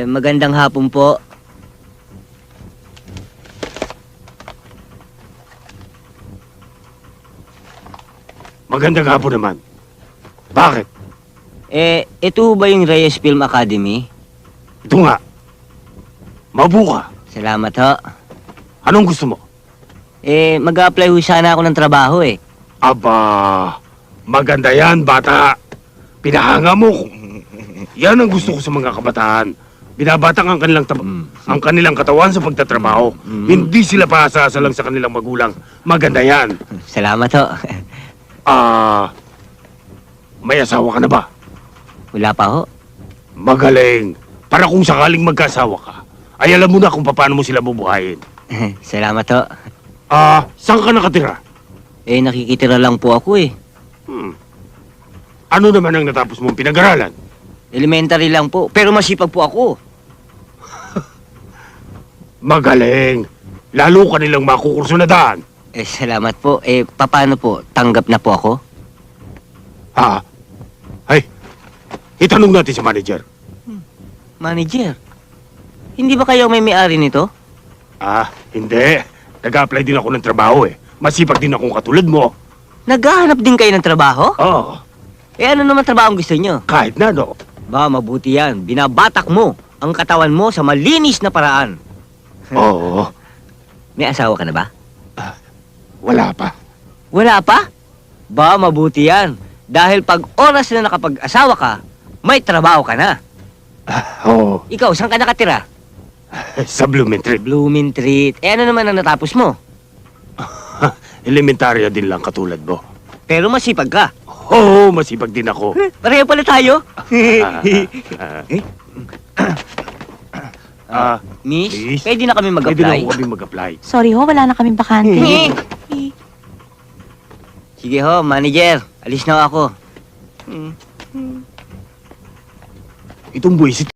Magandang hapon po. Magandang hapon naman. Bakit? Ito ba yung Reyes Film Academy? Ito nga. Mabuka. Salamat ho. Anong gusto mo? Mag-a-apply ho sana ako ng trabaho eh. Aba, maganda yan, bata. Pinahanga mo. Yan ang gusto ko sa mga kabataan. Binabatang ang kanilang katawan sa pagtatrabaho. Hindi sila paasasa lang sa kanilang magulang. Maganda yan. Salamat ho. May asawa ka na ba? Wala pa ho. Magaling. Para kung sakaling magkasawa ka, ay alam mo na kung paano mo sila bubuhayin. Salamat ho. Saan ka nakatira? Nakikitira lang po ako eh. Ano naman ang natapos mong pinag-aralan? Elementary lang po, pero masipag po ako. Magaling. Lalo ka nilang makukurso na daan. Salamat po. Paano po? Tanggap na po ako? Ay, itanong natin sa manager. Manager, hindi ba kayo may may-ari nito? Hindi. Nag-a-apply din ako ng trabaho eh. Masipag din akong katulad mo. Naghahanap din kayo ng trabaho? Oo, Ano naman trabaho ang gusto nyo? kahit na no. Ba, mabuti yan. Binabatak mo ang katawan mo sa malinis na paraan. Oo, May asawa ka na ba? wala pa. Wala pa? Ba, mabuti yan. Dahil pag oras na nakapag-asawa ka, may trabaho ka na. Oo, Ikaw, saan ka nakatira? sa Blooming Tree. Blooming Treat. Ano naman ang natapos mo? Elementarya din lang katulad mo. Pero masipag ka. Oo, masipag din ako. Pareho pala tayo. Miss, Miss, pwede na kami Pwede na mag-apply. ako kami mag-apply. Sorry ho, wala na kaming bakante. Sige ho, manager. Alis na ako. Itong buwisit